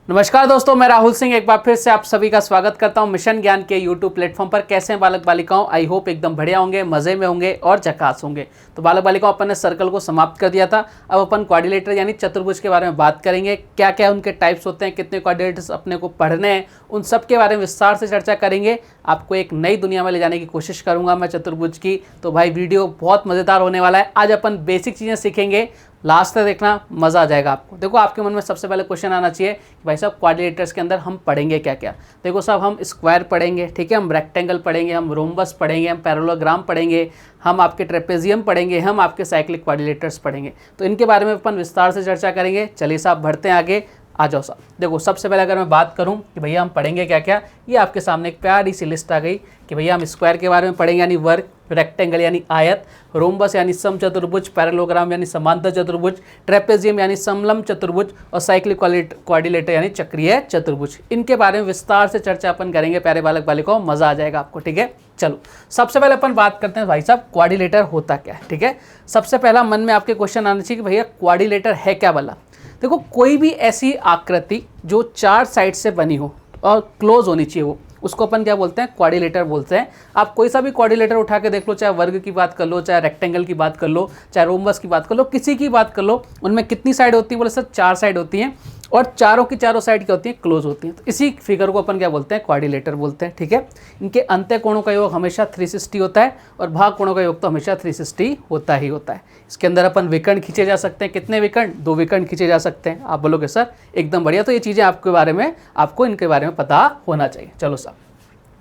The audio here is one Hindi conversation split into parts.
नमस्कार दोस्तों, मैं राहुल सिंह एक बार फिर से आप सभी का स्वागत करता हूं मिशन ज्ञान के यूट्यूब प्लेटफॉर्म पर। कैसे हैं बालक बालिकाओं? आई होप एकदम बढ़िया होंगे, मजे में होंगे और झकास होंगे। तो बालक बालिकाओं, अपन ने सर्कल को समाप्त कर दिया था। अब अपन क्वाड्रिलेटर यानी चतुर्भुज के बारे में बात करेंगे। क्या क्या उनके टाइप्स होते हैं, कितने क्वाड्रिलेटर्स अपने को पढ़ने हैं, उन सब के बारे में विस्तार से चर्चा करेंगे। आपको एक नई दुनिया में ले जाने की कोशिश करूंगा मैं चतुर्भुज की। तो भाई वीडियो बहुत मज़ेदार होने वाला है। आज अपन बेसिक चीज़ें सीखेंगे, लास्ट तक देखना, मज़ा आ जाएगा आपको। देखो, आपके मन में सबसे पहले क्वेश्चन आना चाहिए कि भाई साहब क्वाड्रिलेटर्स के अंदर हम पढ़ेंगे क्या क्या। देखो साहब, हम स्क्वायर पढ़ेंगे, ठीक है, हम रेक्टेंगल पढ़ेंगे, हम रोम्बस पढ़ेंगे, हम पैरेललोग्राम पढ़ेंगे, हम आपके ट्रेपेजियम पढ़ेंगे, हम आपके साइक्लिक क्वाड्रिलेटर्स पढ़ेंगे। तो इनके बारे में अपन विस्तार से चर्चा करेंगे। चलिए साहब, बढ़ते हैं आगे। आ जाओ साहब। देखो, सबसे पहले अगर मैं बात करूं कि भैया हम पढ़ेंगे क्या क्या, ये आपके सामने एक प्यारी सी लिस्ट आ गई कि भैया हम स्क्वायर के बारे में पढ़ेंगे यानी वर्ग, रेक्टेंगल यानी आयत, रोम्बस यानी समचतुर्भुज, पैरेललोग्राम यानी समांतर चतुर्भुज, ट्रेपेजियम यानी समलंब चतुर्भुज और साइक्लिक क्वाड्रिलेटर यानी चक्रीय चतुर्भुज। इनके बारे में विस्तार से चर्चा अपन करेंगे प्यारे बालक बालिकाओं, मजा आ जाएगा आपको, ठीक है। चलो, सबसे पहले अपन बात करते हैं भाई साहब क्वाड्रिलेटर होता क्या है, ठीक है। सबसे पहला मन में आपके क्वेश्चन आना चाहिए कि भैया क्वाड्रिलेटर है क्या वाला। देखो, कोई भी ऐसी आकृति जो चार साइड से बनी हो और क्लोज होनी चाहिए, वो उसको अपन क्या बोलते हैं, क्वाड्रिलेटर बोलते हैं। आप कोई सा भी क्वाड्रिलेटर उठा के देख लो, चाहे वर्ग की बात कर लो, चाहे रेक्टेंगल की बात कर लो, चाहे रोम्बस की बात कर लो, किसी की बात कर लो, उनमें कितनी साइड होती है? बोले सर चार साइड होती हैं और चारों की चारों साइड क्या होती है? क्लोज होती हैं। तो इसी फिगर को अपन क्या बोलते हैं? क्वाड्रिलेटर बोलते हैं, ठीक है। इनके अंत्य कोणों का योग हमेशा 360 होता है और भाग कोणों का योग तो हमेशा 360 होता ही होता है। इसके अंदर अपन विकर्ण खींचे जा सकते हैं। कितने विकर्ण? 2 विकर्ण खींचे जा सकते हैं। आप बोलोगे सर एकदम बढ़िया। तो ये चीज़ें आपके बारे में, आपको इनके बारे में पता होना चाहिए। चलो साहब,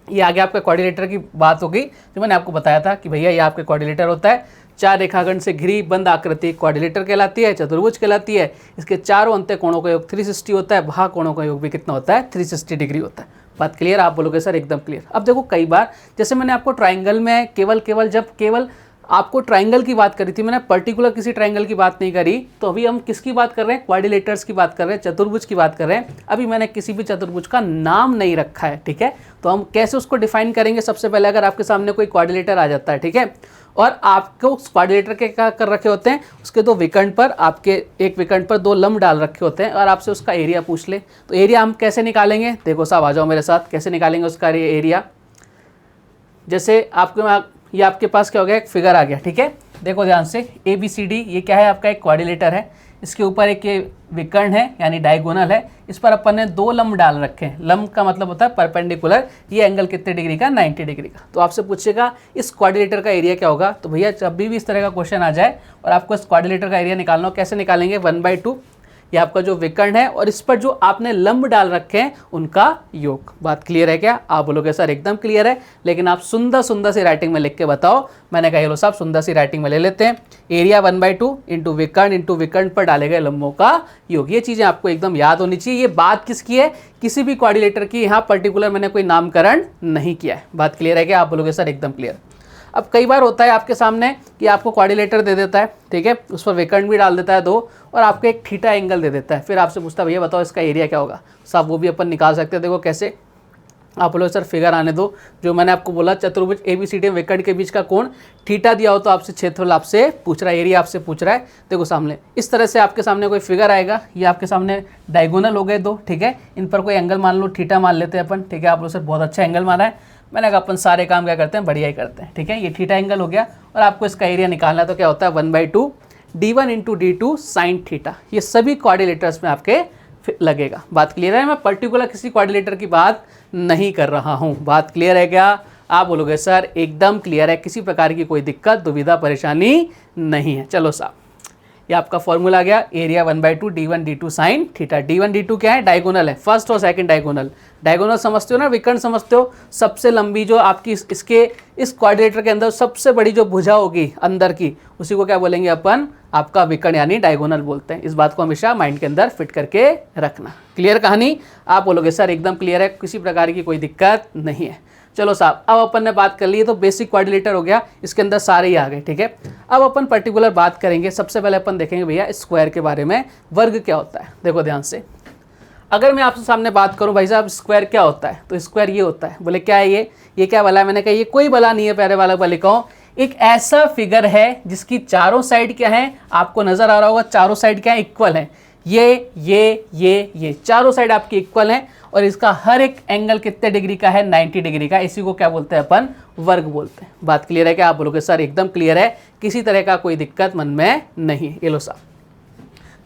ये आगे आपका क्वाड्रिलेटर की बात हो गई जो मैंने आपको बताया था कि भैया ये आपके क्वाड्रिलेटर होता है। चार रेखाखंड से घिरी बंद आकृति क्वाड्रिलेटर कहलाती है, चतुर्भुज कहलाती है। इसके चारों अंत्य कोणों का योग 360 होता है, भाग कोणों का योग भी कितना होता है? 360 डिग्री होता है। बात क्लियर? आप बोलोगे सर एकदम क्लियर। अब देखो, कई बार जैसे मैंने आपको ट्राइंगल में केवल आपको ट्राइंगल की बात करी थी, मैंने पर्टिकुलर किसी ट्राइंगल की बात नहीं करी। तो अभी हम किसकी बात कर रहे हैं? क्वाड्रिलेटर्स की बात कर रहे हैं, चतुर्भुज की बात कर रहे हैं। अभी मैंने किसी भी चतुर्भुज का नाम नहीं रखा है, ठीक है। तो हम कैसे उसको डिफाइन करेंगे? सबसे पहले अगर आपके सामने कोई क्वाड्रिलेटर आ जाता है, ठीक है, और आपको उस क्वाड्रिलेटर के क्या कर रखे होते हैं? उसके 2 विकर्ण पर, आपके एक विकर्ण पर 2 लंब डाल रखे होते हैं और आपसे उसका एरिया पूछ ले, तो एरिया हम कैसे निकालेंगे? देखो साहब, आ जाओ मेरे साथ। कैसे निकालेंगे उसका एरिया? जैसे आपके ये आपके पास क्या हो गया, एक फिगर आ गया, ठीक है। देखो ध्यान से, ABCD ये क्या है? आपका एक क्वाड्रिलेटर है। इसके ऊपर एक ये विकर्ण है यानी डायगोनल है। इस पर अपन ने 2 लंब डाल रखे हैं। लंब का मतलब होता है परपेंडिकुलर। ये एंगल कितने डिग्री का? 90 डिग्री का। तो आपसे पूछेगा इस क्वाड्रिलेटर का एरिया क्या होगा। तो भैया जब भी इस तरह का क्वेश्चन आ जाए और आपको इस क्वाड्रिलेटर का एरिया निकालना हो, कैसे निकालेंगे? 1/2 ये आपका जो विकर्ण है और इस पर जो आपने लंब डाल रखे हैं उनका योग। बात क्लियर है क्या? आप बोलोगे सर एकदम क्लियर है, लेकिन आप सुंदर सुंदर सी राइटिंग में लिख के बताओ। मैंने कहा लो साहब, सुंदर सी राइटिंग में ले लेते हैं। एरिया 1/2 इंटू विकर्ण पर डाले गए लंबों का योग। ये चीज़ें आपको एकदम याद होनी चाहिए। ये बात किसकी है? किसी भी क्वाड्रिलेटर की। यहाँ पर्टिकुलर मैंने कोई नामकरण नहीं किया है। बात क्लियर है क्या? आप बोलोगे सर एकदम क्लियर। अब कई बार होता है आपके सामने कि आपको क्वाड्रिलेटर दे देता है, ठीक है, उस पर विकर्ण भी डाल देता है 2 और आपको एक थीटा एंगल दे देता है। फिर आपसे पूछता है भैया बताओ इसका एरिया क्या होगा। साहब वो भी अपन निकाल सकते हैं। देखो कैसे? आप बोलो सर फिगर आने दो। जो मैंने आपको बोला, चतुर्भुज ABCD विकर्ण के बीच का कोण थीटा दिया हो तो आपसे क्षेत्रफल आपसे पूछ रहा है, एरिया आपसे पूछ रहा है। देखो सामने इस तरह से आपके सामने कोई फिगर आएगा। ये आपके सामने डायगोनल हो गए 2, ठीक है। इन पर कोई एंगल मान लो, थीटा मान लेते हैं अपन, ठीक है। आप लोग सर बहुत अच्छा एंगल माना है। मैंने कहा अपन सारे काम क्या करते हैं? बढ़िया ही करते हैं, ठीक है। ये थीटा एंगल हो गया और आपको इसका एरिया निकालना है। तो क्या होता है? 1/2 D1 into D2 sine theta. ये सभी क्वाड्रिलेटर्स में आपके लगेगा। बात क्लियर है? मैं पर्टिकुलर किसी क्वाड्रिलेटर की बात नहीं कर रहा हूँ। बात क्लियर है क्या? आप बोलोगे सर एकदम क्लियर है, किसी प्रकार की कोई दिक्कत, दुविधा, परेशानी नहीं है। चलो साहब, ये आपका फॉर्मूला आ गया। Area 1/2 D1 D2 sine theta. D1 D2 क्या है? डायगोनल है, फर्स्ट और सेकंड डायगोनल। डायगोनल समझते हो ना, विकर्ण समझते हो। सबसे लंबी जो आपकी इसके इस क्वाड्रिलेटर के अंदर सबसे बड़ी जो भुजा होगी अंदर की, उसी को क्या बोलेंगे अपन? आपका विकर्ण यानी डायगोनल बोलते हैं। इस बात को हमेशा माइंड के अंदर फिट करके रखना। क्लियर कहानी? आप बोलोगे सर एकदम क्लियर है, किसी प्रकार की कोई दिक्कत नहीं है। चलो साहब, अब अपन ने बात कर ली, तो बेसिक क्वाड्रिलेटर हो गया, इसके अंदर सारे ही आ गए, ठीक है। अब अपन पर्टिकुलर बात करेंगे। सबसे पहले अपन देखेंगे भैया स्क्वायर के बारे में, वर्ग क्या होता है। देखो ध्यान से, अगर मैं आपसे सामने बात करूं भाई साहब स्क्वायर क्या होता है, तो स्क्वायर ये होता है। बोले क्या है ये क्या बला है? मैंने कहा ये कोई बला नहीं है प्यारे बालक बालिकाओं। एक ऐसा फिगर है जिसकी चारों साइड क्या है? आपको नजर आ रहा होगा, चारों साइड क्या है? इक्वल है। ये चारों साइड आपकी इक्वल हैं और इसका हर एक एंगल कितने डिग्री का है, 90 डिग्री का। इसी को क्या बोलते हैं अपन, वर्ग बोलते हैं। बात क्लियर है क्या? आप बोलोगे सर एकदम क्लियर है, किसी तरह का कोई दिक्कत मन में नहीं। ये लो साहब,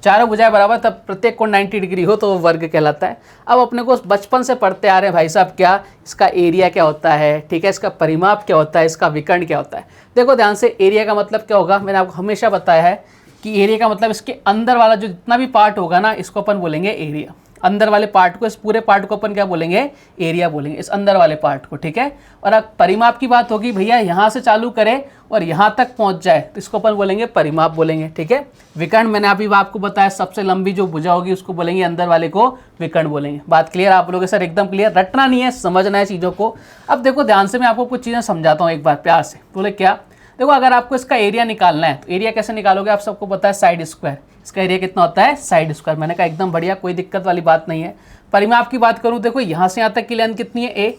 चारों भुजाएं बराबर तब प्रत्येक कोण 90 डिग्री हो तो वो वर्ग कहलाता है। अब अपने को बचपन से पढ़ते आ रहे हैं भाई साहब, क्या इसका एरिया क्या होता है, ठीक है, इसका परिमाप क्या होता है, इसका विकर्ण क्या होता है। देखो ध्यान से, एरिया का मतलब क्या होगा, मैंने आपको हमेशा बताया है कि एरिया का मतलब इसके अंदर वाला जो जितना भी पार्ट होगा ना, इसको अपन बोलेंगे एरिया। अंदर वाले पार्ट को, इस पूरे पार्ट को अपन क्या बोलेंगे, एरिया बोलेंगे, इस अंदर वाले पार्ट को, ठीक है। और अब परिमाप की बात होगी, भैया यहाँ से चालू करें और यहाँ तक पहुँच जाए तो इसको अपन बोलेंगे परिमाप बोलेंगे, ठीक है। विकर्ण मैंने अभी आपको बताया, सबसे लंबी जो भुजा होगी उसको बोलेंगे, अंदर वाले को विकर्ण बोलेंगे। बात क्लियर? आप लोगों के सर एकदम क्लियर, रटना नहीं है, समझना है चीज़ों को। अब देखो ध्यान से, मैं आपको कुछ चीज़ें समझाता हूँ एक बार प्यार से। बोले क्या? देखो अगर आपको इसका एरिया निकालना है तो एरिया कैसे निकालोगे, आप सबको पता है साइड स्क्वायर। इसका एरिया कितना होता है, साइड स्क्वायर। मैंने कहा एकदम बढ़िया, कोई दिक्कत वाली बात नहीं है। परिमाप की बात करूं, देखो यहाँ से यहाँ तक की लेंथ कितनी है, ए,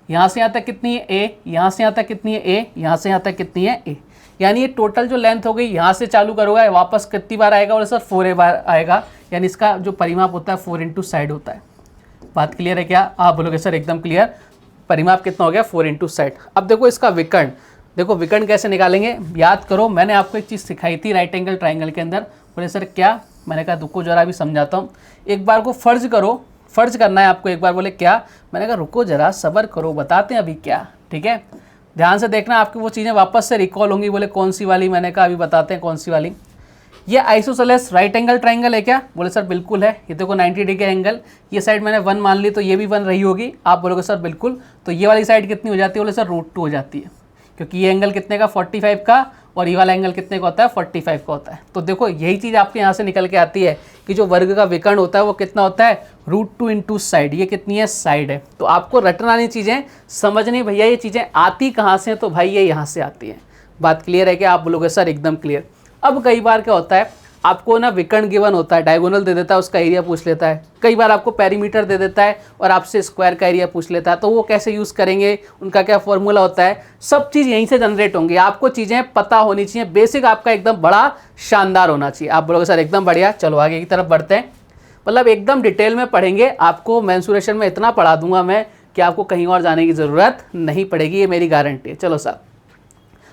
यहाँ से यहाँ तक कितनी है, ए, यहाँ से यहाँ तक कितनी है, ए, यहाँ से यहाँ तक कितनी है, ए। यानी ये टोटल जो लेंथ हो गई, यहाँ से चालू करोगे वापस कितनी बार आएगा, और सर 4 बार आएगा। यानी इसका जो परिमाप होता है 4 इंटू साइड होता है। बात क्लियर है क्या? आप बोलोगे सर एकदम क्लियर, परिमाप कितना हो गया, 4 इंटू साइड। अब देखो इसका विकर्ण, देखो विकर्ण कैसे निकालेंगे, याद करो मैंने आपको एक चीज़ सिखाई थी राइट एंगल ट्राइंगल के अंदर। बोले सर क्या? मैंने कहा रुको जरा भी समझाता हूँ, एक बार को फर्ज करो, फर्ज करना है आपको एक बार। बोले क्या? मैंने कहा रुको जरा सब्र करो, बताते हैं अभी क्या, ठीक है। ध्यान से देखना, आपकी वो चीज़ें वापस से रिकॉल होंगी। बोले कौन सी वाली? मैंने कहा अभी बताते हैं कौन सी वाली। ये आइसोसेलेस राइट एंगल ट्राइंगल है क्या? बोले सर बिल्कुल है। ये देखो 90 डिग्री का एंगल, ये साइड मैंने 1 मान ली तो ये भी 1 रही होगी। आप बोलोगे सर बिल्कुल, तो ये वाली साइड कितनी हो जाती है? बोले सर √2 हो जाती है, क्योंकि ये एंगल कितने का, 45 का, और ये वाला एंगल कितने का होता है, 45 का होता है। तो देखो यही चीज़ आपके यहाँ से निकल के आती है कि जो वर्ग का विकर्ण होता है वो कितना होता है, √2 इंटू साइड। ये कितनी है, साइड है। तो आपको रटना नहीं, चीज़ें समझनी। भैया ये चीज़ें आती कहाँ से? तो भाई ये यहाँ से आती है। बात क्लियर है क्या? आप बोलोगे सर एकदम क्लियर। अब कई बार क्या होता है, आपको ना विकर्ण गिवन होता है, डायगोनल दे देता है, उसका एरिया पूछ लेता है। कई बार आपको पेरीमीटर दे देता है और आपसे स्क्वायर का एरिया पूछ लेता है। तो वो कैसे यूज़ करेंगे, उनका क्या फॉर्मूला होता है, सब चीज़ यहीं से जनरेट होंगी। आपको चीज़ें पता होनी चाहिए, बेसिक आपका एकदम बड़ा शानदार होना चाहिए। आप बोलोगे सर एकदम बढ़िया, चलो आगे की तरफ बढ़ते हैं। मतलब एकदम डिटेल में पढ़ेंगे, आपको मेंसुरेशन में इतना पढ़ा दूंगा मैं कि आपको कहीं और जाने की ज़रूरत नहीं पड़ेगी, ये मेरी गारंटी है। चलो साहब,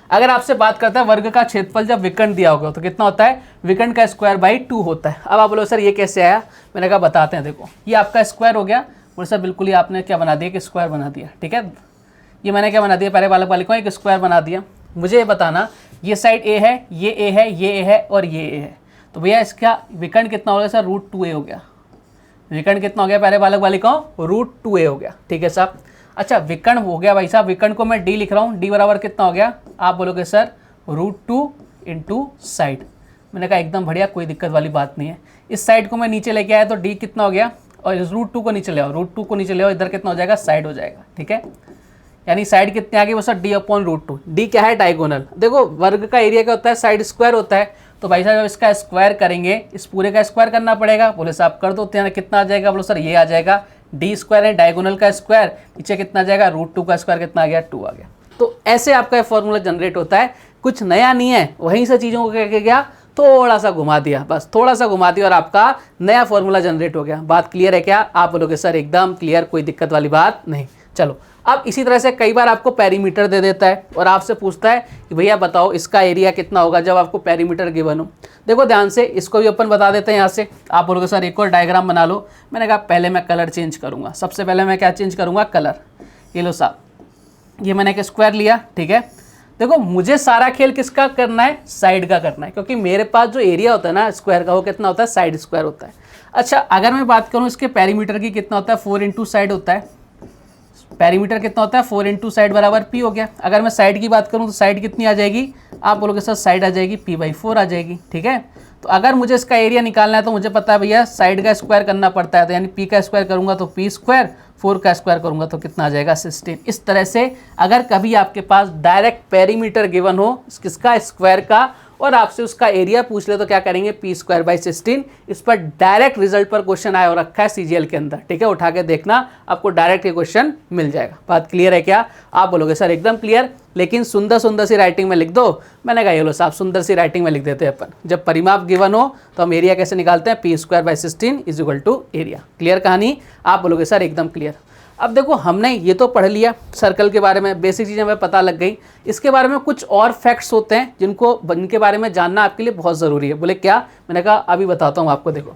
अगर आपसे बात करता है वर्ग का क्षेत्रफल जब विकर्ण दिया होगा तो कितना होता है, विकर्ण का स्क्वायर बाई 2 होता है। अब आप बोलो सर ये कैसे आया? मैंने कहा बताते हैं। देखो ये आपका स्क्वायर हो गया। बोले सर बिल्कुल ही आपने क्या बना दिया कि स्क्वायर बना दिया, ठीक है। ये मैंने क्या बना दिया, पहले बालक बालिकाओं एक स्क्वायर बना दिया। मुझे ये बताना, ये साइड ए है, ये ए है, ये ए है और ये ए है, तो भैया इसका विकर्ण कितना हो गया सर, √2a हो गया। विकर्ण कितना हो गया प्यारे बालक बालिकाओं, √2a हो गया, ठीक है साहब। अच्छा विकर्ण हो गया भाई साहब, विकर्ण को मैं d लिख रहा हूँ, d बराबर कितना हो गया? आप बोलोगे सर √2 इंटू साइड। मैंने कहा एकदम बढ़िया, कोई दिक्कत वाली बात नहीं है। इस साइड को मैं नीचे लेके आया तो d कितना हो गया, और इस √2 को नीचे ले आओ, √2 को नीचे ले आओ, इधर कितना हो जाएगा, साइड हो जाएगा, ठीक है। यानी साइड कितने आ गई वो सर d/√2। d क्या है, डायगोनल। देखो वर्ग का एरिया क्या होता है, साइड स्क्वायर होता है। तो भाई साहब जब इसका स्क्वायर करेंगे, इस पूरे का स्क्वायर करना पड़ेगा। बोले साहब कर दो, कितना आ जाएगा? बोलो सर ये आ जाएगा, d स्क्वायर है डायगोनल का स्क्वायर, नीचे कितना आ जाएगा, √2 का स्क्वायर कितना आ गया, 2 आ गया। तो ऐसे आपका फॉर्मूला जनरेट होता है, कुछ नया नहीं है, वहीं से चीज़ों को कह गया, थोड़ा सा घुमा दिया, बस थोड़ा सा घुमा दिया और आपका नया फॉर्मूला जनरेट हो गया। बात क्लियर है क्या? आप बोलोगे सर एकदम क्लियर, कोई दिक्कत वाली बात नहीं। चलो अब इसी तरह से कई बार आपको पेरीमीटर दे देता है और आपसे पूछता है कि भैया बताओ इसका एरिया कितना होगा जब आपको पेरीमीटर गिवन हो। देखो ध्यान से, इसको भी अपन बता देते हैं यहाँ से। आप बोलोगे सर एक और डायग्राम बना लो। मैंने कहा पहले मैं कलर चेंज करूँगा। सबसे पहले मैं क्या चेंज करूँगा, कलर। ये लो साहब, ये मैंने एक स्क्वायर लिया, ठीक है। देखो मुझे सारा खेल किसका करना है, साइड का करना है, क्योंकि मेरे पास जो एरिया होता है ना स्क्वायर का, वो कितना होता है, साइड स्क्वायर होता है। अच्छा अगर मैं बात करूँ इसके पेरीमीटर की, कितना होता है, 4 इंटू साइड होता है। पेरीमीटर कितना होता है, 4 इंटू साइड बराबर p हो गया। अगर मैं साइड की बात करूं तो साइड कितनी आ जाएगी, आप बोलोगे सर साइड आ जाएगी p/4 आ जाएगी, ठीक है। तो अगर मुझे इसका एरिया निकालना है तो मुझे पता है भैया साइड का स्क्वायर करना पड़ता है, तो यानी p का स्क्वायर करूंगा तो p स्क्वायर, 4 का स्क्वायर करूंगा तो कितना आ जाएगा, 16। इस तरह से अगर कभी आपके पास डायरेक्ट पेरीमीटर गिवन हो किसका, स्क्वायर का, और आपसे उसका एरिया पूछ ले तो क्या करेंगे, p²/16। इस पर डायरेक्ट रिजल्ट पर क्वेश्चन आया हो रखा है सीजीएल के अंदर, ठीक है, उठा के देखना, आपको डायरेक्ट ये क्वेश्चन मिल जाएगा। बात क्लियर है क्या? आप बोलोगे सर एकदम क्लियर, लेकिन सुंदर सुंदर सी राइटिंग में लिख दो। मैंने कहा ये लो साहब, सुंदर सी राइटिंग में लिख देते हैं अपन। जब परिमाप गिवन हो तो हम एरिया कैसे निकालते हैं, p²/16 = एरिया। क्लियर कहानी? आप बोलोगे सर एकदम क्लियर। अब देखो हमने ये तो पढ़ लिया सर्कल के बारे में, बेसिक चीज़ें हमें पता लग गई। इसके बारे में कुछ और फैक्ट्स होते हैं जिनके बारे में जानना आपके लिए बहुत ज़रूरी है। बोले क्या? मैंने कहा अभी बताता हूँ आपको। देखो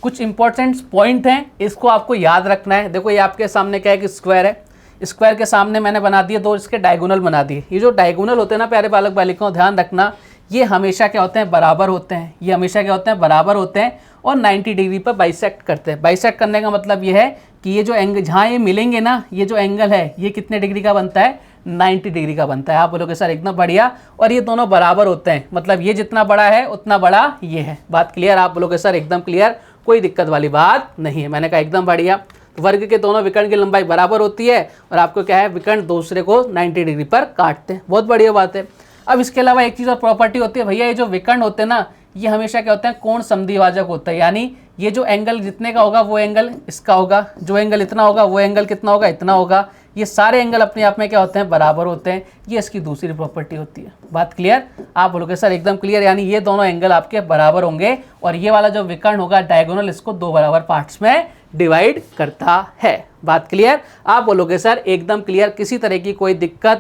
कुछ इंपॉर्टेंट पॉइंट हैं, इसको आपको याद रखना है। देखो ये आपके सामने क्या है कि स्क्वायर है, स्क्वायर के सामने मैंने बना दिए दो इसके डायगोनल बना दिए। ये जो डायगोनल होते हैं ना प्यारे बालक बालिकाओं, ध्यान रखना, ये हमेशा क्या होते हैं, बराबर होते हैं। ये हमेशा क्या होते हैं, बराबर होते हैं और 90 डिग्री पर बाइसेक्ट करते हैं। बाइसेक्ट करने का मतलब ये है कि ये जो एंगल जहाँ ये मिलेंगे ना, ये जो एंगल है ये कितने डिग्री का बनता है, 90 डिग्री का बनता है। आप बोलोगे सर एकदम बढ़िया, और ये दोनों बराबर होते हैं, मतलब ये जितना बड़ा है उतना बड़ा ये है। बात क्लियर? आप बोलोगे सर एकदम क्लियर, कोई दिक्कत वाली बात नहीं है। मैंने कहा एकदम बढ़िया। वर्ग के दोनों विकर्ण की लंबाई बराबर होती है और आपको क्या है, विकर्ण दूसरे को 90 डिग्री पर काटते हैं। बहुत बढ़िया बात है। अब इसके अलावा एक चीज़ और प्रॉपर्टी होती है भैया, ये जो विकर्ण होते हैं ना, ये हमेशा क्या होते हैं, कोण समद्विभाजक होता है। यानी ये जो एंगल जितने का होगा वो एंगल इसका होगा, जो एंगल इतना होगा वो एंगल कितना होगा, इतना होगा। ये सारे एंगल अपने आप में क्या होते हैं, बराबर होते हैं। ये इसकी दूसरी प्रॉपर्टी होती है। बात क्लियर? आप बोलोगे सर एकदम क्लियर, यानी ये दोनों एंगल आपके बराबर होंगे और ये वाला जो विकर्ण होगा डायगोनल, इसको दो बराबर पार्ट्स में डिवाइड करता है। बात क्लियर? आप बोलोगे सर एकदम क्लियर, किसी तरह की कोई दिक्कत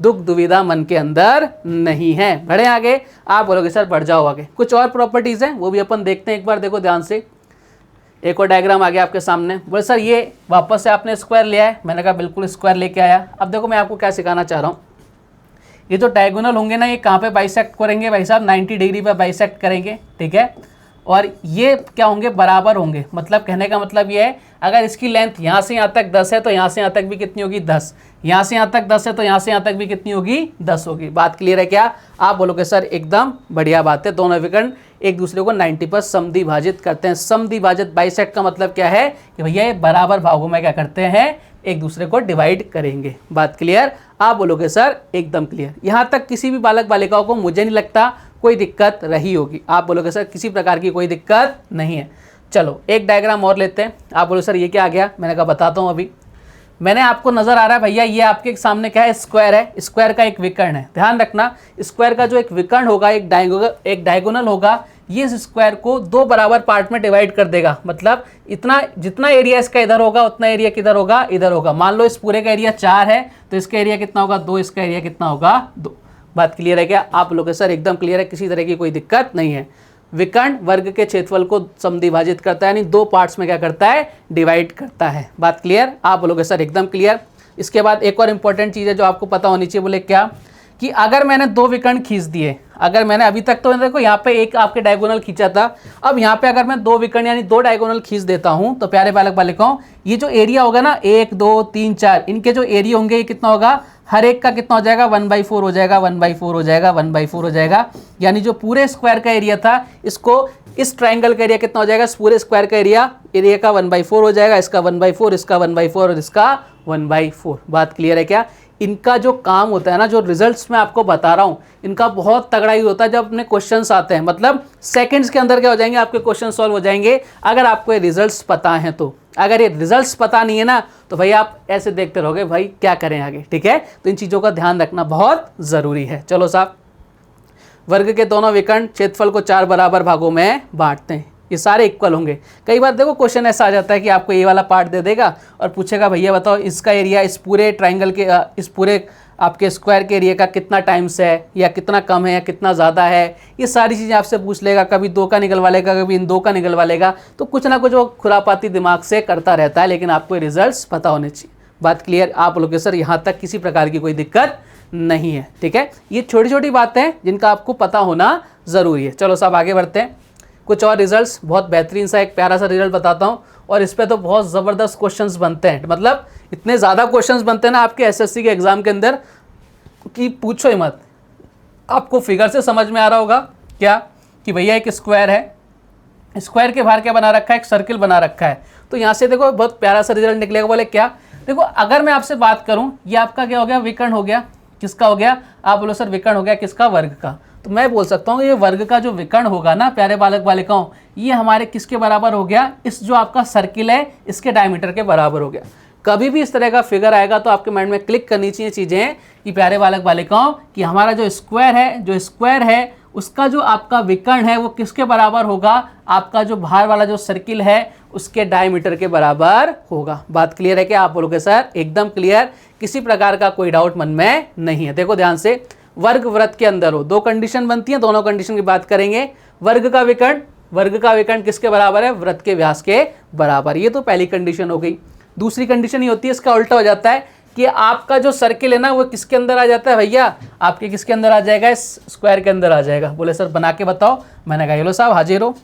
दुख दुविधा मन के अंदर नहीं है। बढ़े आगे? आप बोलोगे सर बढ़ जाओ आगे। कुछ और प्रॉपर्टीज हैं वो भी अपन देखते हैं एक बार। देखो ध्यान से, एक और डायग्राम आ गया आपके सामने। बोले सर ये वापस से आपने स्क्वायर लिया है। मैंने कहा बिल्कुल स्क्वायर लेके आया। अब देखो मैं आपको क्या सिखाना चाह रहा हूँ, ये जो डायगोनल होंगे ना, ये कहाँ पे बाइसेक्ट करेंगे भाई साहब, 90 डिग्री पे बाइसेक्ट करेंगे, ठीक है। और ये क्या होंगे, बराबर होंगे। मतलब कहने का मतलब ये है, अगर इसकी लेंथ यहाँ से यहाँ तक 10 है तो यहाँ से यहाँ तक भी कितनी होगी, 10। यहाँ से यहाँ तक 10 है तो यहाँ से यहाँ तक भी कितनी होगी, 10 होगी। बात क्लियर है क्या? आप बोलोगे सर एकदम बढ़िया बात है। दोनों विकर्ण एक दूसरे को 90 पर समद्विभाजित करते हैं। समद्विभाजित बाइसेक्ट का मतलब क्या है कि भैया ये बराबर भागों में क्या करते हैं, एक दूसरे को डिवाइड करेंगे। बात क्लियर? आप बोलोगे सर एकदम क्लियर। यहाँ तक किसी भी बालक बालिकाओं को मुझे नहीं लगता कोई दिक्कत रही होगी। आप बोलोगे सर किसी प्रकार की कोई दिक्कत नहीं है। चलो एक डायग्राम और लेते हैं। आप बोलो सर ये क्या आ गया? मैंने कहा बताता हूँ अभी। मैंने आपको नजर आ रहा है भैया, ये आपके सामने क्या है, स्क्वायर है। स्क्वायर का एक विकर्ण है। ध्यान रखना, स्क्वायर का जो एक विकर्ण होगा, एक डायगोनल होगा, ये इस स्क्वायर को दो बराबर पार्ट में डिवाइड कर देगा। मतलब इतना जितना एरिया इसका इधर होगा उतना एरिया किधर होगा, इधर होगा। मान लो इस पूरे का एरिया 4 है तो इसका एरिया कितना होगा, 2। इसका एरिया कितना होगा, 2। बात क्लियर है क्या? आप लोग सर एकदम क्लियर है, किसी तरह की कोई दिक्कत नहीं है। विकर्ण वर्ग के क्षेत्रफल को समद्विभाजित करता है, यानी दो पार्ट्स में क्या करता है, डिवाइड करता है। बात क्लियर? आप बोलोगे सर एकदम क्लियर। इसके बाद एक और इंपॉर्टेंट चीज़ है जो आपको पता होनी चाहिए। बोले क्या कि अगर मैंने दो विकर्ण खींच दिए, अगर मैंने अभी तक तो देखो यहाँ पे एक आपके डायगोनल खींचा था, अब यहाँ पे अगर मैं दो विकर्ण यानी दो डायगोनल खींच देता हूँ तो प्यारे बालक बालिकाओं, ये जो एरिया होगा ना 1 2 3 4, इनके जो एरिया होंगे ये कितना होगा, हर एक का कितना हो जाएगा, 1/4 हो जाएगा, 1/4 हो जाएगा, 1/4 हो जाएगा। यानी जो पूरे स्क्वायर का एरिया था, इसको इस ट्राइंगल का एरिया कितना हो जाएगा, इस पूरे स्क्वायर का एरिया का 1/4 हो जाएगा, इसका 1/4, इसका 1/4 और इसका 1/4। बात क्लियर है क्या? इनका जो काम होता है ना, जो रिजल्ट्स मैं आपको बता रहा हूँ, इनका बहुत तगड़ा ही होता है जब अपने क्वेश्चंस आते हैं। मतलब सेकंड्स के अंदर क्या हो जाएंगे, आपके क्वेश्चन सॉल्व हो जाएंगे अगर आपको ये रिजल्ट्स पता हैं तो। अगर ये रिजल्ट्स पता नहीं है ना तो भाई आप ऐसे देखते रहोगे, भाई क्या करें आगे, ठीक है। तो इन चीज़ों का ध्यान रखना बहुत ज़रूरी है। चलो साहब, वर्ग के दोनों विकर्ण क्षेत्रफल को 4 बराबर भागों में बांटते हैं। ये सारे इक्वल होंगे। कई बार देखो क्वेश्चन ऐसा आ जाता है कि आपको ये वाला पार्ट दे देगा और पूछेगा भैया बताओ इसका एरिया इस पूरे ट्राइंगल के इस पूरे आपके स्क्वायर के एरिया का कितना टाइम्स है, या कितना कम है, या कितना ज़्यादा है। ये सारी चीज़ें आपसे पूछ लेगा। कभी 2 का निकलवा लेगा, कभी इन 2 का निकलवा लेगा। तो कुछ ना कुछ वो खुरापाती दिमाग से करता रहता है, लेकिन आपको रिजल्ट्स पता होने चाहिए। बात क्लियर? आप लोग सर यहाँ तक किसी प्रकार की कोई दिक्कत नहीं है, ठीक है। ये छोटी छोटी बातें हैं जिनका आपको पता होना ज़रूरी है। चलो साहब आगे बढ़ते हैं। कुछ और रिजल्ट्स, बहुत बेहतरीन सा एक प्यारा सा रिजल्ट बताता हूँ, और इस पे तो बहुत ज़बरदस्त क्वेश्चंस बनते हैं। मतलब इतने ज़्यादा क्वेश्चंस बनते हैं ना आपके एसएससी के एग्ज़ाम के अंदर कि पूछो ही मत। आपको फिगर से समझ में आ रहा होगा क्या कि भैया एक स्क्वायर है, स्क्वायर के बाहर क्या बना रखा है, एक सर्किल बना रखा है। तो यहाँ से देखो बहुत प्यारा सा रिजल्ट निकलेगा। बोले क्या, देखो अगर मैं आपसे बात करूँ, ये आपका क्या हो गया, विकर्ण हो गया, किसका हो गया? आप बोलो सर विकर्ण हो गया किसका? वर्ग का। तो मैं बोल सकता हूँ ये वर्ग का जो विकर्ण होगा ना प्यारे बालक बालिकाओं, ये हमारे किसके बराबर हो गया? इस जो आपका सर्किल है इसके डायमीटर के बराबर हो गया। कभी भी इस तरह का फिगर आएगा तो आपके माइंड में क्लिक करनी चाहिए चीज़ें कि प्यारे बालक बालिकाओं कि हमारा जो स्क्वायर है उसका जो आपका विकर्ण है वो किसके बराबर होगा? आपका जो बाहर वाला जो सर्किल है उसके डायमीटर के बराबर होगा। बात क्लियर है क्या? आप बोलोगे सर एकदम क्लियर, किसी प्रकार का कोई डाउट मन में नहीं है। देखो ध्यान से, वर्ग वृत्त के अंदर हो, दो कंडीशन बनती है, दोनों कंडीशन की बात करेंगे। वर्ग का विकर्ण किसके बराबर है? वृत्त के व्यास के बराबर। ये तो पहली कंडीशन हो गई। दूसरी कंडीशन ये होती है, इसका उल्टा हो जाता है कि आपका जो सर्किल है ना वो किसके अंदर आ जाता है भैया? आपके किसके अंदर आ जाएगा? इस स्क्वायर के अंदर आ जाएगा। बोले सर बना के बताओ। मैंने कहा ये लो साहब हाजिर हो,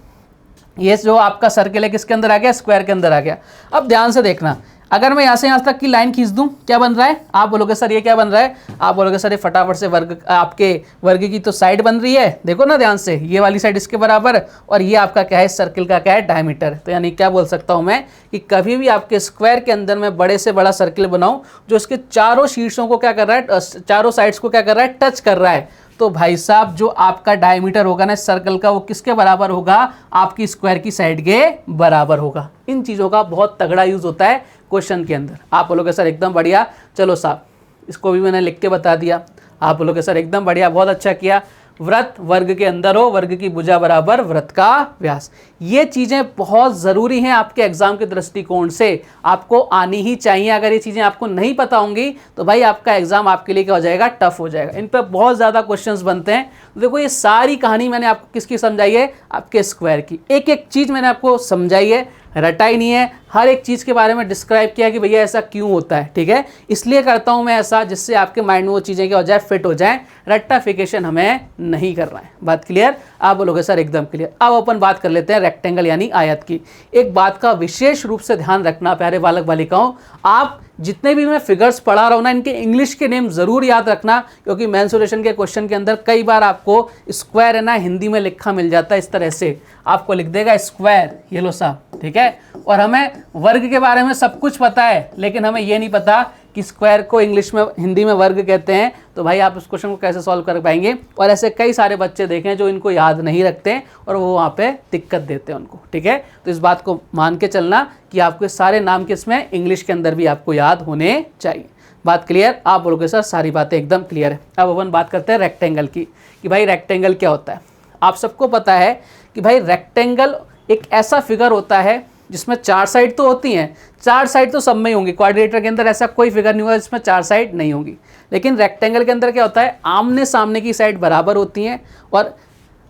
ये जो आपका सर्किल है किसके अंदर आ गया? स्क्वायर के अंदर आ गया। अब ध्यान से देखना, अगर मैं यहाँ से यहाँ तक की लाइन खींच दूं, क्या बन रहा है? आप बोलोगे सर ये क्या बन रहा है? आप बोलोगे सर ये फटाफट से आपके वर्ग की तो साइड बन रही है। देखो ना ध्यान से, ये वाली साइड इसके बराबर और ये आपका क्या है? सर्किल का क्या है? डायमीटर। तो यानी क्या बोल सकता हूँ मैं कि कभी भी आपके स्क्वायर के अंदर मैं बड़े से बड़ा सर्किल बनाऊं जो इसके चारों शीर्षों को क्या कर रहा है? चारों साइड्स को क्या कर रहा है? टच कर रहा है। तो भाई साहब जो आपका डायमीटर होगा ना सर्कल का वो किसके बराबर होगा? आपकी स्क्वायर की साइड के बराबर होगा। इन चीज़ों का बहुत तगड़ा यूज होता है क्वेश्चन के अंदर। आप बोलोगे सर एकदम बढ़िया, चलो साहब इसको भी मैंने लिख के बता दिया। आप बोलोगे सर एकदम बढ़िया, बहुत अच्छा किया। वृत्त वर्ग के अंदर हो, वर्ग की भुजा बराबर वृत्त का व्यास। ये चीज़ें बहुत ज़रूरी हैं आपके एग्जाम के दृष्टिकोण से, आपको आनी ही चाहिए। अगर ये चीज़ें आपको नहीं पता होंगी तो भाई आपका एग्जाम आपके लिए क्या हो जाएगा? टफ हो जाएगा। इन पर बहुत ज़्यादा क्वेश्चंस बनते हैं। देखो ये सारी कहानी मैंने आपको किसकी समझाई है? आपके स्क्वायर की। एक एक चीज़ मैंने आपको समझाई है, रटाई नहीं है, हर एक चीज़ के बारे में डिस्क्राइब किया कि भैया ऐसा क्यों होता है। ठीक है, इसलिए करता हूं मैं ऐसा जिससे आपके माइंड में वो चीज़ें क्या हो जाए? फिट हो जाए। रट्टाफिकेशन हमें नहीं करना है। बात क्लियर? आप बोलोगे सर एकदम क्लियर। अब अपन बात कर लेते हैं रेक्टेंगल यानी आयत की। एक बात का विशेष रूप से ध्यान रखना प्यारे बालक बालिकाओं, आप जितने भी मैं फिगर्स पढ़ा रहा हूँ ना इनके इंग्लिश के नेम जरूर याद रखना, क्योंकि मेंसुरेशन के क्वेश्चन के अंदर कई बार आपको स्क्वायर है ना हिंदी में लिखा मिल जाता है। इस तरह से आपको लिख देगा स्क्वायर, ये लो साहब। ठीक है, और हमें वर्ग के बारे में सब कुछ पता है लेकिन हमें ये नहीं पता कि स्क्वायर को इंग्लिश में हिंदी में वर्ग कहते हैं। तो भाई आप इस क्वेश्चन को कैसे सॉल्व कर पाएंगे? और ऐसे कई सारे बच्चे देखे हैं जो इनको याद नहीं रखते और वो वहाँ पे दिक्कत देते हैं उनको। ठीक है, तो इस बात को मान के चलना कि आपके सारे नाम किसमें? इंग्लिश के अंदर भी आपको याद होने चाहिए। बात क्लियर? आप बोलोगे सर सारी बातें एकदम क्लियर है। अब अपन बात करते हैं रेक्टेंगल की कि भाई रेक्टेंगल क्या होता है। आप सबको पता है कि भाई रेक्टेंगल एक ऐसा फिगर होता है जिसमें चार साइड तो होती हैं, चार साइड तो सब में ही होंगी। क्वाड्रेटर के अंदर ऐसा कोई फिगर नहीं होगा जिसमें चार साइड नहीं होंगी, लेकिन रेक्टेंगल के अंदर क्या होता है? आमने सामने की साइड बराबर होती हैं और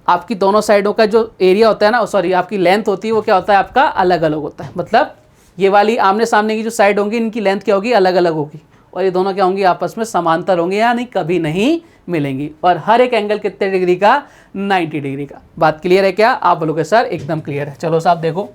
आपकी दोनों साइडों का जो एरिया होता है ना, सॉरी आपकी लेंथ होती है वो क्या होता है? आपका अलग अलग होता है। मतलब ये वाली आमने सामने की जो साइड होंगी इनकी लेंथ क्या होगी? अलग अलग होगी और ये दोनों क्या होंगी? आपस में समांतर होंगी, यानी कभी नहीं मिलेंगी। और हर एक एंगल कितने डिग्री का? 90 डिग्री का। बात क्लियर है क्या? आप बोलोगे सर एकदम क्लियर है। चलो साहब देखो,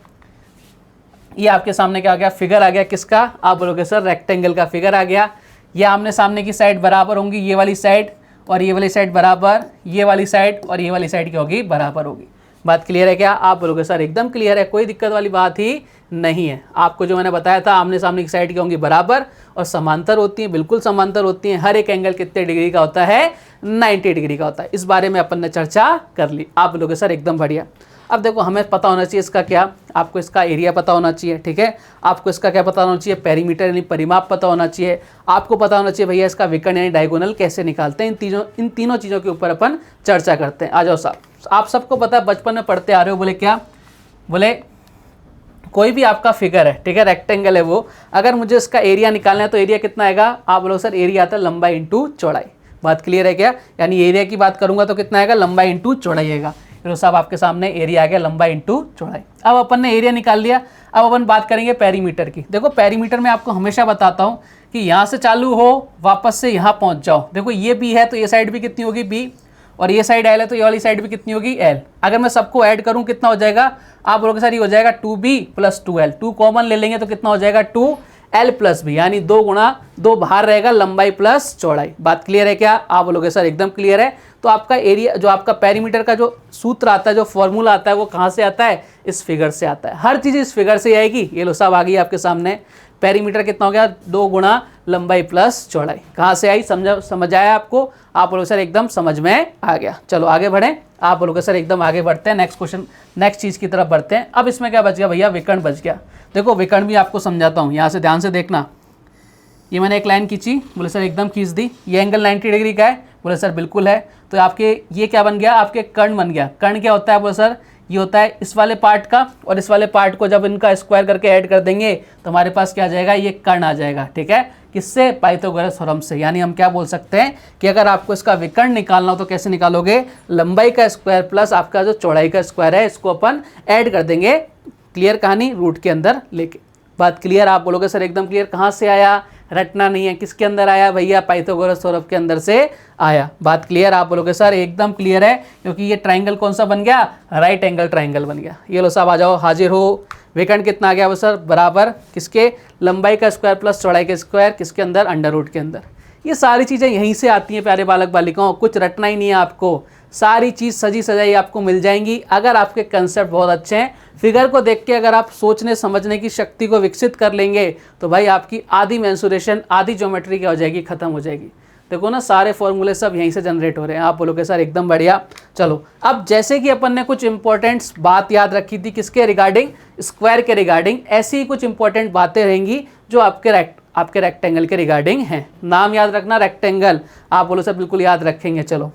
ये आपके सामने क्या आ गया? फिगर आ गया किसका? आप बोलोगे सर रेक्टेंगल का फिगर आ गया। ये आमने सामने की साइड बराबर होंगी, ये वाली साइड और ये वाली साइड बराबर, ये वाली साइड और ये वाली साइड क्या होगी? बराबर होगी। बात क्लियर है क्या? आप बोलोगे सर एकदम क्लियर है, कोई दिक्कत वाली बात ही नहीं है। आपको जो मैंने बताया था आमने सामने की साइड क्या होंगी? बराबर और समांतर होती हैं, बिल्कुल समांतर होती हैं। हर एक एंगल कितने डिग्री का होता है? 90 डिग्री का होता है। इस बारे में अपन ने चर्चा कर ली। आप बोलोगे सर एकदम बढ़िया। अब देखो हमें पता होना चाहिए इसका क्या? आपको इसका एरिया पता होना चाहिए। ठीक है, आपको इसका क्या पता होना चाहिए? पेरीमीटर यानी परिमाप पता होना चाहिए। आपको पता होना चाहिए भैया इसका विकर्ण यानी डायगोनल कैसे निकालते हैं। इन तीनों चीज़ों के ऊपर अपन चर्चा करते हैं। आ जाओ साहब, आप सबको पता है बचपन में पढ़ते आ रहे हो। बोले क्या? बोले कोई भी आपका फिगर है, ठीक है, रेक्टेंगल है वो, अगर मुझे इसका एरिया निकालना है तो एरिया कितना आएगा? आप बोलो सर एरिया आता है लंबाई इंटू चौड़ाई। बात क्लियर है क्या? यानी एरिया की बात करूंगा तो कितना आएगा? लंबाई इंटू चौड़ाई आएगा। फिर साहब आपके सामने एरिया आ गया लंबाई इंटू चौड़ाई। अब अपन ने एरिया निकाल लिया, अब अपन बात करेंगे पेरीमीटर की। देखो पेरीमीटर में आपको हमेशा बताता हूँ कि यहाँ से चालू हो वापस से यहाँ पहुँच जाओ। देखो ये बी है तो ये साइड भी कितनी होगी? बी, और ये साइड एल है तो ये वाली साइड भी कितनी होगी? एल। अगर मैं सबको ऐड करूँ कितना हो जाएगा? आप बोलोगे सर ये हो जाएगा 2b + 2l। 2 कॉमन ले लेंगे तो कितना हो जाएगा? 2l + b, यानी 2 गुणा 2 बाहर रहेगा लंबाई प्लस चौड़ाई। बात क्लियर है क्या? आप बोलोगे सर एकदम क्लियर है। तो आपका एरिया जो आपका पेरीमीटर का जो सूत्र आता है, जो फॉर्मूला आता है, वो कहाँ से आता है? इस फिगर से आता है। हर चीज़ इस फिगर से आएगी। ये लो साहब आ गई आपके सामने। पेरीमीटर कितना हो गया? 2 गुणा लंबाई प्लस चौड़ाई। कहाँ से आई, समझ आया आपको? आप बोलोगे सर एकदम समझ में आ गया। चलो आगे बढ़ें। आप बोलोगे सर एकदम आगे बढ़ते हैं, नेक्स्ट क्वेश्चन, नेक्स्ट चीज़ की तरफ बढ़ते हैं। अब इसमें क्या बच गया भैया, विकर्ण बच गया। देखो विकर्ण भी आपको समझाता हूँ, यहाँ से ध्यान से देखना। ये मैंने एक लाइन खींची, बोले सर एकदम खींच दी। ये एंगल 90 डिग्री का है, बोले सर बिल्कुल है। तो आपके ये क्या बन गया, आपके कर्ण बन गया। कर्ण क्या होता है, बोले सर ये होता है इस वाले पार्ट का, और इस वाले पार्ट को जब इनका स्क्वायर करके ऐड कर देंगे तो हमारे पास क्या आ जाएगा, ये कर्ण आ जाएगा। ठीक है, किससे, पाइथागोरस थ्योरम से। यानी हम क्या बोल सकते हैं कि अगर आपको इसका विकर्ण निकालना हो तो कैसे निकालोगे, लंबाई का स्क्वायर प्लस आपका जो चौड़ाई का स्क्वायर है, इसको अपन ऐड कर देंगे। क्लियर कहानी, रूट के अंदर लेके। बात क्लियर? आप बोलोगे सर एकदम क्लियर। कहाँ से आया, रटना नहीं है, किसके अंदर आया भैया, पाइथागोरस थ्योरम के अंदर से आया। बात क्लियर? आप बोलोगे सर एकदम क्लियर है, क्योंकि ये ट्राइंगल कौन सा बन गया, राइट एंगल ट्राइंगल बन गया। ये लो साहब आ जाओ, हाजिर हो। विकर्ण कितना आ गया वो सर, बराबर किसके, लंबाई का स्क्वायर प्लस चौड़ाई का स्क्वायर, किसके अंदर, अंडर रूट के अंदर। ये सारी चीज़ें यहीं से आती हैं प्यारे बालक बालिकाओं, कुछ रटना ही नहीं है आपको। सारी चीज़ सजी सजाई आपको मिल जाएंगी अगर आपके कंसेप्ट बहुत अच्छे हैं। फिगर को देख के अगर आप सोचने समझने की शक्ति को विकसित कर लेंगे तो भाई आपकी आधी मेंसुरेशन, आधी ज्योमेट्री क्या हो जाएगी, खत्म हो जाएगी। देखो ना, सारे फॉर्मूले सब यहीं से जनरेट हो रहे हैं। आप बोलोगे सर एकदम बढ़िया। चलो अब जैसे कि अपन ने कुछ इंपॉर्टेंट बात याद रखी थी किसके रिगार्डिंग, स्क्वायर के रिगार्डिंग, ऐसी ही कुछ इंपॉर्टेंट बातें रहेंगी जो आपके रेक्टेंगल के रिगार्डिंग हैं। नाम याद रखना रेक्टेंगल। आप बोलो सर बिल्कुल याद रखेंगे। चलो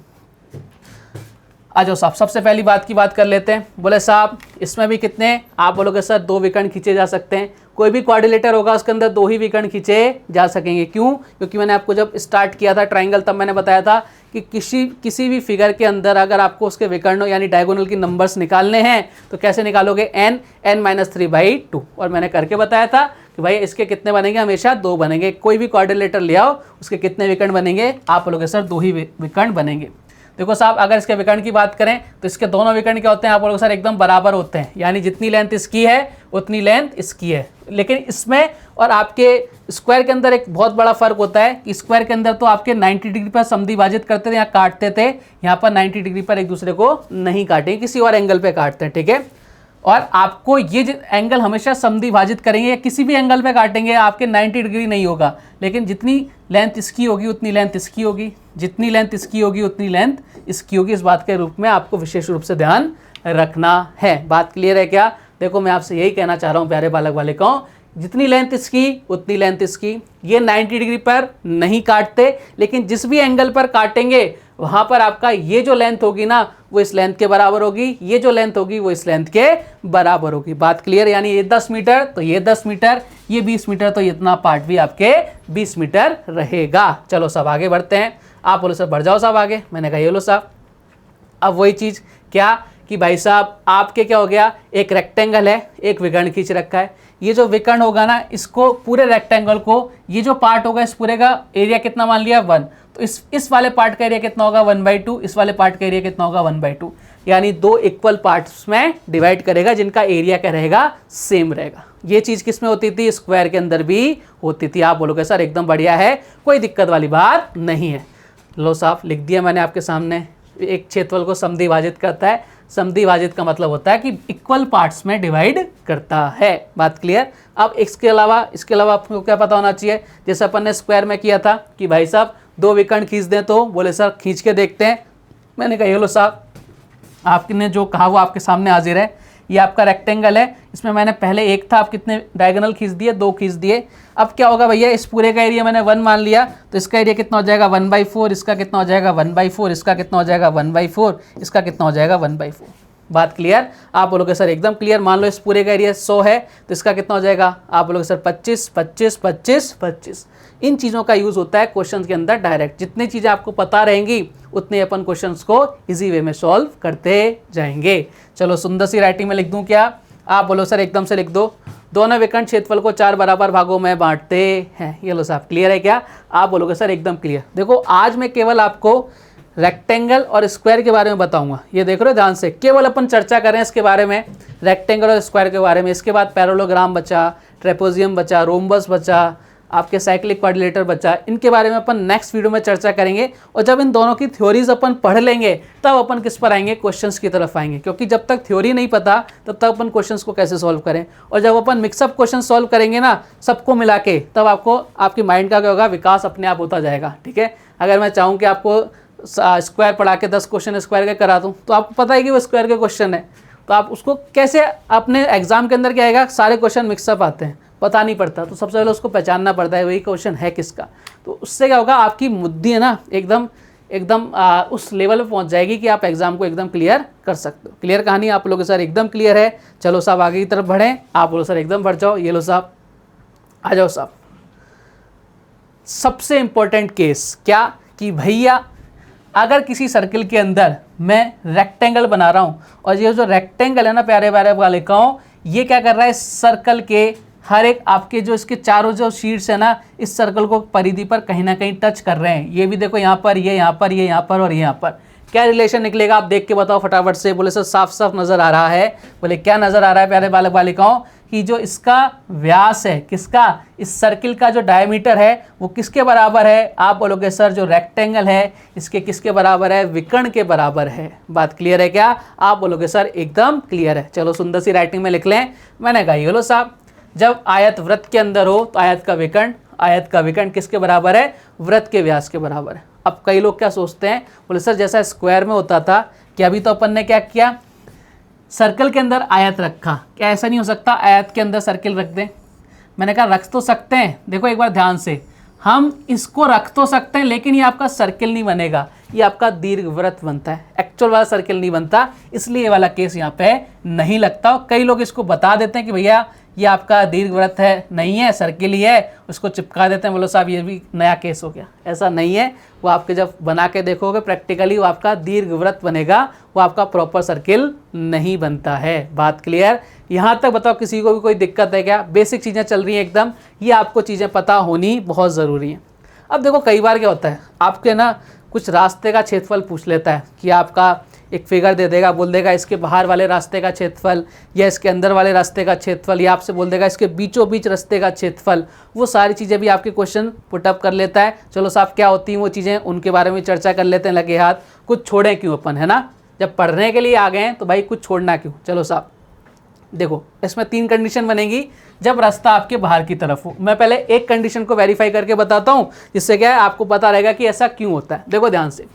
आ जाओ साहब, सबसे पहली बात की बात कर लेते हैं। बोले साहब इसमें भी कितने, आप बोलोगे सर 2 विकर्ण खींचे जा सकते हैं। कोई भी क्वाड्रिलेटर होगा उसके अंदर 2 ही विकर्ण खींचे जा सकेंगे। क्यों? क्योंकि मैंने आपको जब स्टार्ट किया था ट्राइंगल तब मैंने बताया था कि किसी भी फिगर के अंदर अगर आपको उसके विकर्ण यानी डायगोनल की नंबर्स निकालने हैं तो कैसे निकालोगे, n-3/2। और मैंने करके बताया था कि भाई इसके कितने बनेंगे, हमेशा 2 बनेंगे। कोई भी क्वाड्रिलेटर ले आओ, उसके कितने विकर्ण बनेंगे, आप बोलोगे सर 2 ही विकर्ण बनेंगे। देखो साहब अगर इसके विकर्ण की बात करें तो इसके दोनों विकर्ण क्या होते हैं, आप बोलोगे सर एकदम बराबर होते हैं। यानी जितनी लेंथ इसकी है उतनी लेंथ इसकी है। लेकिन इसमें और आपके स्क्वायर के अंदर एक बहुत बड़ा फर्क होता है कि स्क्वायर के अंदर तो आपके 90 डिग्री पर समद्विभाजित करते थे या काटते थे, यहाँ पर 90 डिग्री पर एक दूसरे को नहीं काटेंगे, किसी और एंगल पे काटते हैं। ठीक है, और आपको ये एंगल हमेशा समद्विभाजित करेंगे या किसी भी एंगल पे काटेंगे, आपके 90 डिग्री नहीं होगा। लेकिन जितनी लेंथ इसकी होगी उतनी लेंथ इसकी होगी, जितनी लेंथ इसकी होगी उतनी लेंथ इसकी होगी। इस बात के रूप में आपको विशेष रूप से ध्यान रखना है। बात क्लियर है क्या? देखो मैं आपसे यही कहना चाह रहा हूँ प्यारे बालक बालिकाओं, जितनी लेंथ इसकी उतनी लेंथ इसकी। ये 90 डिग्री पर नहीं काटते, लेकिन जिस भी एंगल पर काटेंगे वहाँ पर आपका ये जो लेंथ होगी ना वो इस लेंथ के बराबर होगी, ये जो लेंथ होगी वो इस लेंथ के बराबर होगी। बात क्लियर? यानी ये 10 मीटर तो ये 10 मीटर, ये 20 मीटर तो इतना पार्ट भी आपके 20 मीटर रहेगा। चलो सब आगे बढ़ते हैं। आप बोलो सर बढ़ जाओ साहब आगे। मैंने कहा ये लो साहब। अब वही चीज़ क्या कि भाई साहब आपके क्या हो गया, एक रेक्टेंगल है, एक विकर्ण खींच रखा है। ये जो विकर्ण होगा ना, इसको पूरे रेक्टेंगल को, ये जो पार्ट होगा इस पूरे का एरिया कितना मान लिया 1, तो इस वाले पार्ट का एरिया कितना होगा 1/2, इस वाले पार्ट का एरिया कितना होगा 1/2। यानी 2 इक्वल पार्ट्स में डिवाइड करेगा जिनका एरिया क्या रहेगा, सेम रहेगा। ये चीज़ किस में होती थी, स्क्वायर के अंदर भी होती थी। आप बोलोगे सर एकदम बढ़िया है, कोई दिक्कत वाली बात नहीं है। लो साहब लिख दिया मैंने आपके सामने। एक क्षेत्रफल को समद्विभाजित करता है, समद्विभाजित का मतलब होता है कि इक्वल पार्ट्स में डिवाइड करता है। बात क्लियर? अब इसके अलावा आपको क्या पता होना चाहिए, जैसे अपन ने स्क्वायर में किया था कि भाई साहब 2 विकर्ण खींच दें, तो बोले सर खींच के देखते हैं। मैंने कहा ये लो साहब, आपने जो कहा वो आपके सामने हाजिर है। ये आपका रेक्टेंगल है, इसमें मैंने पहले एक था, आप कितने डायगोनल खींच दिए, 2 खींच दिए। अब क्या होगा भैया, इस पूरे का एरिया मैंने 1 मान लिया, तो इसका एरिया कितना हो जाएगा 1/4, इसका कितना हो जाएगा 1/4, इसका कितना हो जाएगा 1/4, इसका कितना हो जाएगा 1/4। बात क्लियर? आप बोलोगे सर एकदम क्लियर। मान लो इस पूरे का एरिया 100 है, तो इसका कितना हो जाएगा, आप बोलोगे सर 25, 25, 25, 25। इन चीज़ों का यूज़ होता है क्वेश्चन के अंदर डायरेक्ट। जितनी चीज़ें आपको पता रहेंगी उतने अपन क्वेश्चंस को इजी वे में सॉल्व करते जाएंगे। चलो सुंदर सी राइटिंग में लिख दूं क्या, आप बोलो सर एकदम से लिख दो। दोनों विकर्ण क्षेत्रफल को 4 बराबर भागों में बांटते हैं। ये लो साहब क्लियर है क्या? आप बोलोगे सर एकदम क्लियर। देखो आज मैं केवल आपको रेक्टेंगल और स्क्वायर के बारे में बताऊंगा। ये देख रहे हो ध्यान से, केवल अपन चर्चा करें इसके बारे में, रेक्टेंगल और स्क्वायर के बारे में। इसके बाद पैरेललोग्राम बचा, ट्रेपेजियम बचा, रोम्बस बचा, आपके साइक्लिक क्वाड्रिलेटर बचा है, इनके बारे में अपन नेक्स्ट वीडियो में चर्चा करेंगे। और जब इन दोनों की थ्योरीज अपन पढ़ लेंगे तब अपन किस पर आएंगे, क्वेश्चंस की तरफ आएंगे, क्योंकि जब तक थ्योरी नहीं पता तब तक अपन क्वेश्चंस को कैसे सॉल्व करें। और जब अपन मिक्सअप क्वेश्चन सॉल्व करेंगे ना सबको मिला के, तब आपको आपकी माइंड का क्या होगा, विकास अपने आप होता जाएगा। ठीक है, अगर मैं चाहूँ कि आपको स्क्वायर पढ़ा के 10 क्वेश्चन स्क्वायर के करा दूँ तो आपको पता है कि वो स्क्वायर के क्वेश्चन है, तो आप उसको कैसे अपने एग्जाम के अंदर क्या आएगा, सारे क्वेश्चन मिक्सअप आते हैं, पता नहीं पड़ता, तो सबसे पहले उसको पहचानना पड़ता है वही क्वेश्चन है किसका। तो उससे क्या होगा, आपकी बुद्धि है ना एकदम उस लेवल पे पहुंच जाएगी कि आप एग्जाम को एकदम क्लियर कर सकते हो। क्लियर कहानी आप लोगों के सर एकदम क्लियर है। चलो साहब आगे की तरफ बढ़ें, आप बोलो सर एकदम बढ़ जाओ। ये लो साहब आ जाओ साहब। सबसे इंपॉर्टेंट केस क्या कि भैया अगर किसी सर्किल के अंदर मैं रेक्टेंगल बना रहा हूँ और ये जो रेक्टेंगल है ना प्यारे प्यारे बालिकाओं, ये क्या कर रहा है, सर्कल के हर एक आपके जो इसके चारों जो शीट्स है ना, इस सर्कल को परिधि पर कहीं ना कहीं टच कर रहे हैं। ये भी देखो यहाँ पर, ये यहाँ पर, ये यहाँ पर और ये यहाँ पर। क्या रिलेशन निकलेगा आप देख के बताओ फटाफट से। बोले सर साफ साफ नजर आ रहा है। बोले क्या नजर आ रहा है प्यारे बालक बालिकाओं, कि जो इसका व्यास है, किसका, इस सर्किल का जो डायमीटर है वो किसके बराबर है। आप बोलोगे सर जो रेक्टेंगल है इसके किसके बराबर है, विकर्ण के बराबर है। बात क्लियर है क्या, आप बोलोगे सर एकदम क्लियर है। चलो सुंदर सी राइटिंग में लिख लें। मैंने कहा ये लो साहब, जब आयत वृत्त के अंदर हो तो आयत का विकर्ण किसके बराबर है, वृत्त के व्यास के बराबर है। अब कई लोग क्या सोचते हैं, बोले सर जैसा स्क्वायर में होता था कि अभी तो अपन ने क्या किया, सर्कल के अंदर आयत रखा, क्या ऐसा नहीं हो सकता आयत के अंदर सर्किल रख दें। मैंने कहा रख तो सकते हैं, देखो एक बार ध्यान से, हम इसको रख तो सकते हैं लेकिन ये आपका सर्किल नहीं बनेगा, ये आपका दीर्घवृत्त बनता है, एक्चुअल वाला सर्किल नहीं बनता, इसलिए ये वाला केस यहाँ पे नहीं लगता। कई लोग इसको बता देते हैं कि भैया ये आपका दीर्घवृत्त है, नहीं है सर्किल ही है, उसको चिपका देते हैं। बोलो साहब ये भी नया केस हो गया, ऐसा नहीं है। वो आपके जब बना के देखोगे प्रैक्टिकली वो आपका दीर्घवृत्त बनेगा, वो आपका प्रॉपर सर्किल नहीं बनता है। बात क्लियर, यहाँ तक बताओ किसी को भी कोई दिक्कत है क्या, बेसिक चीज़ें चल रही हैं एकदम, ये आपको चीज़ें पता होनी बहुत ज़रूरी है। अब देखो कई बार क्या होता है, आपके ना कुछ रास्ते का क्षेत्रफल पूछ लेता है कि आपका एक फिगर दे देगा, बोल देगा इसके बाहर वाले रास्ते का क्षेत्रफल या इसके अंदर वाले रास्ते का क्षेत्रफल, या आपसे बोल देगा इसके बीचों बीच रास्ते का क्षेत्रफल। वो सारी चीज़ें भी आपके क्वेश्चन पुटअप कर लेता है। चलो साहब क्या होती हैं वो चीज़ें, उनके बारे में चर्चा कर लेते हैं लगे हाथ। कुछ छोड़ें क्यों अपन, है ना, जब पढ़ने के लिए आ गए हैं तो भाई कुछ छोड़ना क्यों। चलो साहब देखो इसमें 3 कंडीशन बनेगी जब रास्ता आपके बाहर की तरफ हो। मैं पहले एक कंडीशन को वेरीफाई करके बताता हूँ, जिससे क्या है आपको पता रहेगा कि ऐसा क्यों होता है। देखो ध्यान से,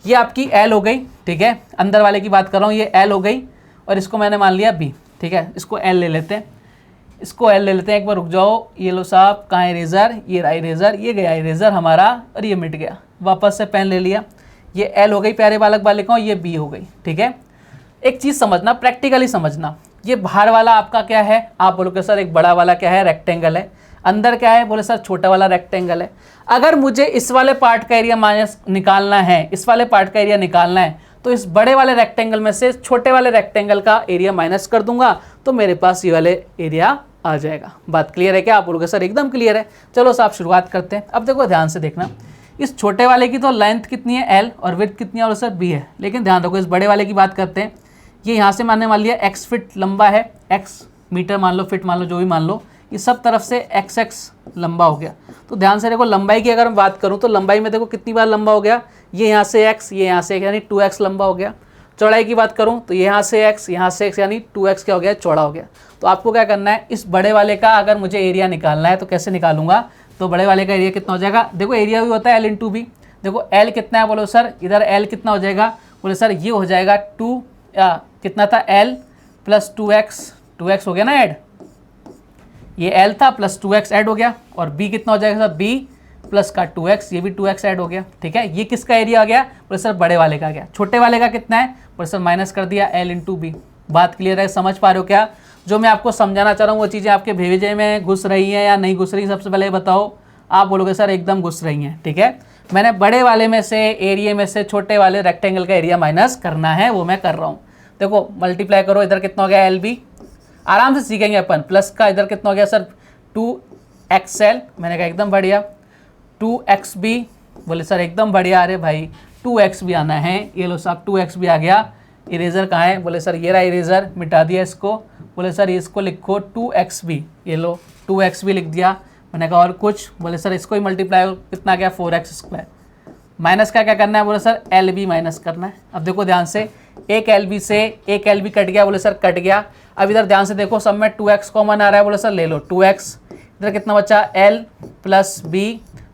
ये आपकी L हो गई, ठीक है, अंदर वाले की बात कर रहा हूँ, ये L हो गई और इसको मैंने मान लिया B, ठीक है, इसको L ले लेते हैं, इसको L ले लेते हैं। एक बार रुक जाओ, ये लो साहब कहाँ इरेजर, ये रहा इरेजर, ये गया इरेजर हमारा और ये मिट गया, वापस से पेन ले लिया। ये L हो गई प्यारे बालक बालिकाओं, ये B हो गई, ठीक है। एक चीज़ समझना, प्रैक्टिकली समझना, ये बाहर वाला आपका क्या है, आप बोलोगे सर एक बड़ा वाला क्या है, रेक्टेंगल है, अंदर क्या है, बोले सर छोटा वाला रेक्टेंगल है। अगर मुझे इस वाले पार्ट का एरिया माइनस निकालना है, इस वाले पार्ट का एरिया निकालना है, तो इस बड़े वाले रेक्टेंगल में से छोटे वाले रेक्टेंगल का एरिया माइनस कर दूंगा तो मेरे पास ये वाले एरिया आ जाएगा। बात क्लियर है क्या, आप बोलोगे सर एकदम क्लियर है। चलो साहब शुरुआत करते हैं। अब देखो ध्यान से देखना, इस छोटे वाले की तो लेंथ कितनी है L और विड्थ कितनी है, और सर B है, लेकिन ध्यान रखो इस बड़े वाले की बात करते हैं। ये यहाँ से मानने मान लिया x फीट लंबा है, x मीटर मान लो, फिट मान लो, जो भी मान लो, ये सब तरफ से xx लंबा हो गया। तो ध्यान से देखो लंबाई की अगर मैं बात करूँ तो लंबाई में देखो कितनी बार लंबा हो गया, ये यहाँ से x, ये यहाँ से x, यानी 2x लंबा हो गया। चौड़ाई की बात करूँ तो यहाँ से x, यहाँ से x, यानी 2x क्या हो गया, चौड़ा हो गया। तो आपको क्या करना है, इस बड़े वाले का अगर मुझे एरिया निकालना है तो कैसे निकालूंगा, तो बड़े वाले का एरिया कितना हो जाएगा, देखो एरिया भी होता है L इंटू B। देखो L कितना है, बोलो सर इधर L कितना हो जाएगा, बोले सर ये हो जाएगा 2 कितना था L प्लस 2x हो गया ना ऐड, ये L था प्लस 2x ऐड हो गया, और B कितना हो जाएगा सर, B प्लस का 2x, ये भी 2x ऐड हो गया, ठीक है। ये किसका एरिया आ गया, बोले सर बड़े वाले का आ गया। छोटे वाले का कितना है, बोले सर माइनस कर दिया L इंटू B। बात क्लियर है, समझ पा रहे हो क्या, जो मैं आपको समझाना चाह रहा हूँ वो चीज़ें आपके भेजे में घुस रही हैं या नहीं घुस रही, सबसे पहले बताओ। आप बोलोगे सर एकदम घुस रही हैं, ठीक है। मैंने बड़े वाले में से एरिया में से छोटे वाले रेक्टेंगल का एरिया माइनस करना है, वो मैं कर रहा हूँ। देखो मल्टीप्लाई करो, इधर कितना हो गया LB, आराम से सीखेंगे अपन। प्लस का इधर कितना हो गया सर 2XL, मैंने कहा एकदम बढ़िया। 2XB, बोले सर एकदम बढ़िया, अरे भाई 2x भी आना है, ये लो साहब 2x भी आ गया। इरेजर कहाँ है, बोले सर ये रहा इरेजर, मिटा दिया इसको। बोले सर इसको लिखो 2XB, ये लो 2x भी लिख दिया। मैंने कहा और कुछ, बोले सर इसको ही मल्टीप्लाई कितना गया 4x²। माइनस का क्या करना है, बोले सर LB माइनस करना है। अब देखो ध्यान से, एक LB से एक LB कट गया, बोले सर कट गया। अब इधर ध्यान से देखो, सब में 2x कॉमन आ रहा है, बोले सर ले लो 2x। इधर कितना बचा L प्लस B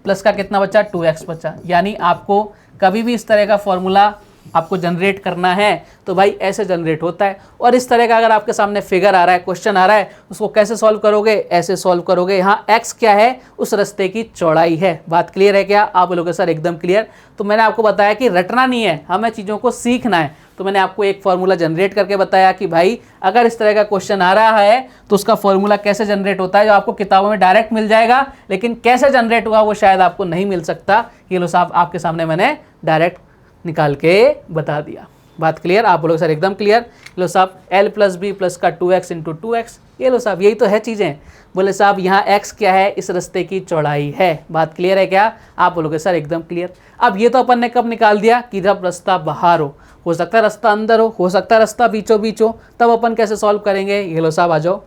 प्लस का कितना बचा 2x बचा। यानी आपको कभी भी इस तरह का फॉर्मूला आपको जनरेट करना है तो भाई ऐसे जनरेट होता है। और इस तरह का अगर आपके सामने फिगर आ रहा है, क्वेश्चन आ रहा है, उसको कैसे सॉल्व करोगे, ऐसे सॉल्व करोगे। यहाँ x क्या है, उस रास्ते की चौड़ाई है। बात क्लियर है क्या? आप बोलोगे सर एकदम क्लियर। तो मैंने आपको बताया कि रटना नहीं है, हमें चीज़ों को सीखना है। तो मैंने आपको एक फॉर्मूला जनरेट करके बताया कि भाई अगर इस तरह का क्वेश्चन आ रहा है तो उसका फॉर्मूला कैसे जनरेट होता है, जो आपको किताबों में डायरेक्ट मिल जाएगा, लेकिन कैसे जनरेट हुआ वो शायद आपको नहीं मिल सकता। ये लो साहब आपके सामने मैंने डायरेक्ट निकाल के बता दिया। बात क्लियर? आप बोलोगे सर एकदम क्लियर। लो साहब L प्लस B प्लस का 2x इंटू 2x, ये लो साहब यही तो है चीज़ें। बोले साहब यहाँ x क्या है, इस रास्ते की चौड़ाई है। बात क्लियर है क्या? आप बोलोगे सर एकदम क्लियर। अब ये तो अपन ने कब निकाल दिया कि जब रास्ता बाहर हो सकता है रास्ता अंदर हो सकता है रास्ता बीचों बीच हो, तब अपन कैसे सॉल्व करेंगे। ये लो साहब आ जाओ,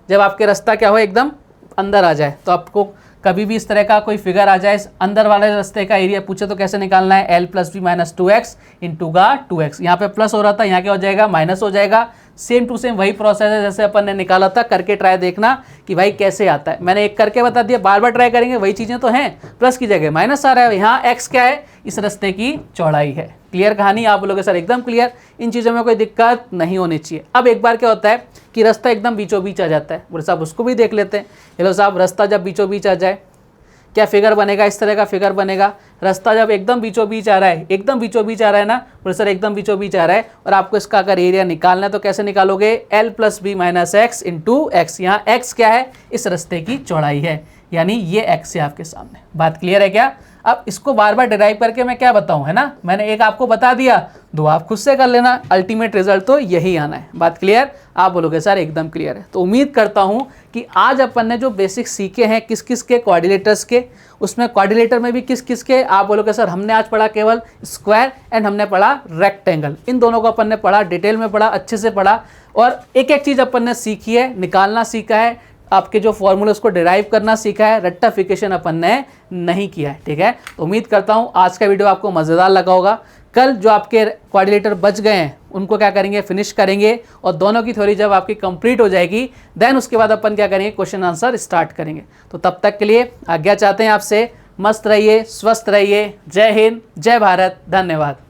जब आपके रास्ता क्या हो एकदम अंदर आ जाए, तो आपको कभी भी इस तरह का कोई फिगर आ जाए, इस अंदर वाले रास्ते का एरिया पूछे तो कैसे निकालना है, L plus B minus 2x into का 2x। यहाँ पे प्लस हो रहा था, यहाँ क्या हो जाएगा माइनस हो जाएगा। सेम टू सेम वही प्रोसेस है जैसे अपन ने निकाला था, करके ट्राई देखना कि भाई कैसे आता है। मैंने एक करके बता दिया, बार बार ट्राई करेंगे वही चीज़ें तो हैं, प्लस की जगह माइनस आ रहा है। यहाँ x क्या है, इस रास्ते की चौड़ाई है। क्लियर कहानी? आप बोलोगे सर एकदम क्लियर, इन चीज़ों में कोई दिक्कत नहीं होनी चाहिए। अब एक बार क्या होता है कि रास्ता एकदम बीचों बीच आ जाता है, बोले साहब उसको भी देख लेते हैं। हेलो साहब रास्ता जब बीचों बीच आ जाए क्या फिगर बनेगा, इस तरह का फिगर बनेगा। रास्ता जब एकदम बीचों बीच आ रहा है, एकदम बीचों बीच आ रहा है ना, बोले सर एकदम बीचों बीच आ रहा है, और आपको इसका अगर एरिया निकालना है तो कैसे निकालोगे, L plus B minus x into x। यहाँ x क्या है, इस रास्ते की चौड़ाई है, यानी ये x है आपके सामने। बात क्लियर है क्या? अब इसको बार बार डिराइव करके मैं क्या बताऊं, है ना, मैंने एक आपको बता दिया, दो आप खुद से कर लेना, अल्टीमेट रिजल्ट तो यही आना है। बात क्लियर? आप बोलोगे सर एकदम क्लियर है। तो उम्मीद करता हूं कि आज अपन ने जो बेसिक सीखे हैं किस किस के क्वाड्रिलेटर्स के, उसमें क्वाड्रिलेटर में भी किस किस के, आप बोलोगे सर हमने आज पढ़ा केवल स्क्वायर एंड हमने पढ़ा रेक्टेंगल। इन दोनों को अपन ने पढ़ा, डिटेल में पढ़ा, अच्छे से पढ़ा, और एक एक चीज़ अपन ने सीखी है, निकालना सीखा है, आपके जो फॉर्मूले उसको डिराइव करना सीखा है, रट्टाफिकेशन अपन ने नहीं किया है। ठीक है, तो उम्मीद करता हूँ आज का वीडियो आपको मज़ेदार लगा होगा। कल जो आपके क्वाड्रिलेटर बच गए हैं उनको क्या करेंगे, फिनिश करेंगे, और दोनों की थ्योरी जब आपकी कंप्लीट हो जाएगी देन उसके बाद अपन क्या करेंगे, क्वेश्चन आंसर स्टार्ट करेंगे। तो तब तक के लिए आज्ञा चाहते हैं आपसे। मस्त रहिए, स्वस्थ रहिए। जय हिंद, जय भारत, धन्यवाद।